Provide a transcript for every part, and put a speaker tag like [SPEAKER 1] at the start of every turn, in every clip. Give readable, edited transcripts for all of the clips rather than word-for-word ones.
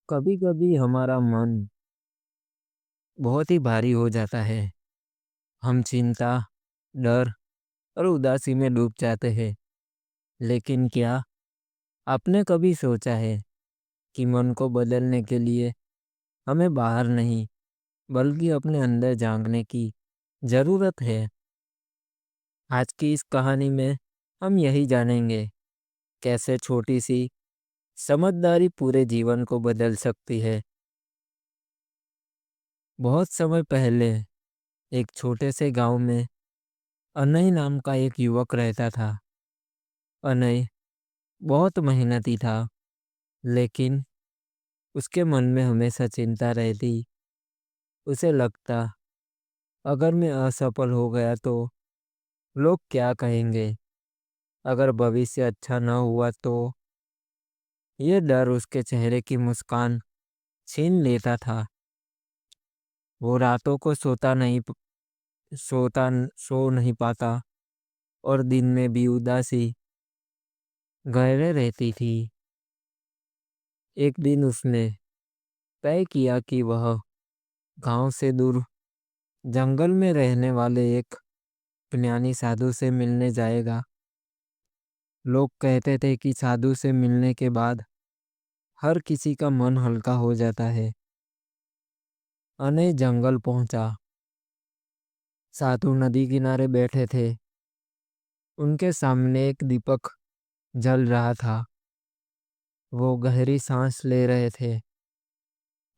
[SPEAKER 1] कभी कभी हमारा मन बहुत ही भारी हो जाता है। हम चिंता, डर और उदासी में डूब जाते हैं। लेकिन क्या आपने कभी सोचा है कि मन को बदलने के लिए हमें बाहर नहीं बल्कि अपने अंदर झांकने की ज़रूरत है। आज की इस कहानी में हम यही जानेंगे, कैसे छोटी सी समझदारी पूरे जीवन को बदल सकती है। बहुत समय पहले एक छोटे से गांव में अनय नाम का एक युवक रहता था। अनय बहुत मेहनती था, लेकिन उसके मन में हमेशा चिंता रहती। उसे लगता, अगर मैं असफल हो गया तो लोग क्या कहेंगे, अगर भविष्य अच्छा न हुआ तो। ये डर उसके चेहरे की मुस्कान छीन लेता था। वो रातों को सो नहीं पाता और दिन में भी उदासी गहरे रहती थी। एक दिन उसने तय किया कि वह गांव से दूर जंगल में रहने वाले एक ज्ञानी साधु से मिलने जाएगा। लोग कहते थे कि साधु से मिलने के बाद हर किसी का मन हल्का हो जाता है। अनय जंगल पहुंचा। साधु नदी किनारे बैठे थे। उनके सामने एक दीपक जल रहा था। वो गहरी सांस ले रहे थे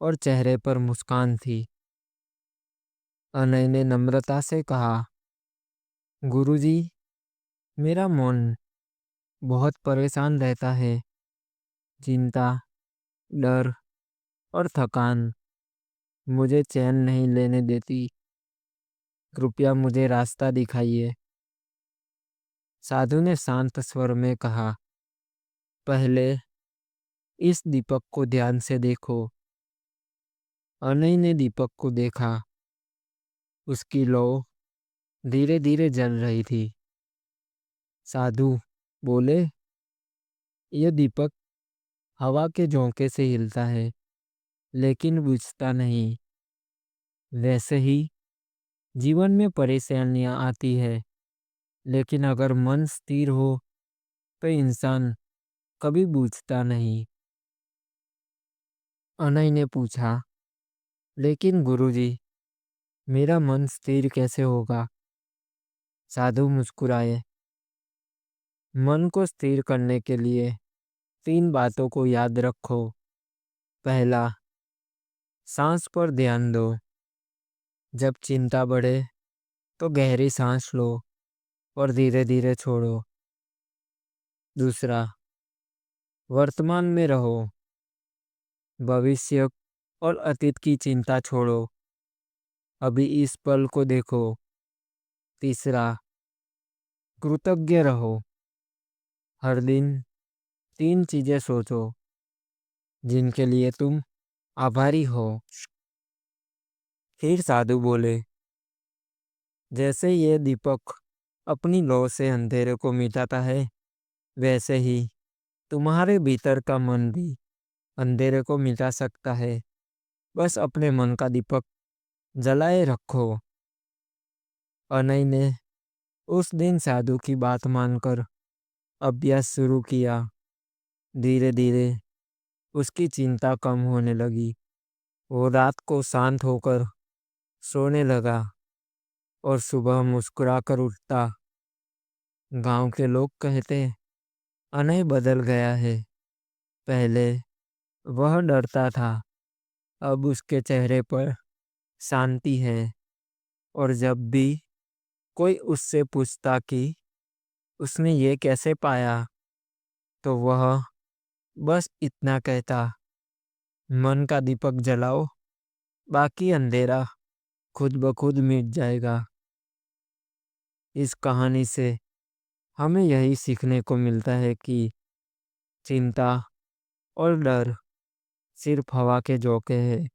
[SPEAKER 1] और चेहरे पर मुस्कान थी। अनय ने नम्रता से कहा, गुरुजी, मेरा मन बहुत परेशान रहता है। चिंता, डर और थकान मुझे चैन नहीं लेने देती। कृपया मुझे रास्ता दिखाइए। साधु ने शांत स्वर में कहा, पहले इस दीपक को ध्यान से देखो। अनय ने दीपक को देखा। उसकी लौ धीरे धीरे जल रही थी। साधु बोले, यह दीपक हवा के झोंके से हिलता है, लेकिन बुझता नहीं। वैसे ही जीवन में परेशानियां आती है, लेकिन अगर मन स्थिर हो तो इंसान कभी बूझता नहीं। अनय ने पूछा, लेकिन गुरुजी, मेरा मन स्थिर कैसे होगा? साधु मुस्कुराए। मन को स्थिर करने के लिए तीन बातों को याद रखो। पहला, सांस पर ध्यान दो। जब चिंता बढ़े तो गहरी सांस लो और धीरे धीरे छोड़ो। दूसरा, वर्तमान में रहो। भविष्य और अतीत की चिंता छोड़ो। अभी इस पल को देखो। तीसरा, कृतज्ञ रहो। हर दिन तीन चीजें सोचो जिनके लिए तुम आभारी हो। फिर साधु बोले, जैसे ये दीपक अपनी लौ से अंधेरे को मिटाता है, वैसे ही तुम्हारे भीतर का मन भी अंधेरे को मिटा सकता है। बस अपने मन का दीपक जलाए रखो। अनय ने उस दिन साधु की बात मानकर अभ्यास शुरू किया। धीरे धीरे उसकी चिंता कम होने लगी। वो रात को शांत होकर सोने लगा और सुबह मुस्कुराकर उठता। गांव के लोग कहते, अनय बदल गया है। पहले वह डरता था, अब उसके चेहरे पर शांति है। और जब भी कोई उससे पूछता कि उसने ये कैसे पाया, तो वह बस इतना कहता, मन का दीपक जलाओ, बाकी अंधेरा खुद ब खुद मिट जाएगा। इस कहानी से हमें यही सीखने को मिलता है कि चिंता और डर सिर्फ हवा के झोंके हैं।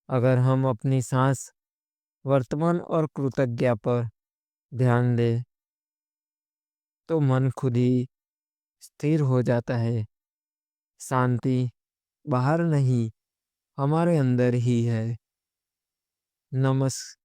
[SPEAKER 1] अगर हम अपनी सांस, वर्तमान और कृतज्ञता पर ध्यान दें तो मन खुद ही स्थिर हो जाता है। शांति बाहर नहीं, हमारे अंदर ही है। नमस्कार।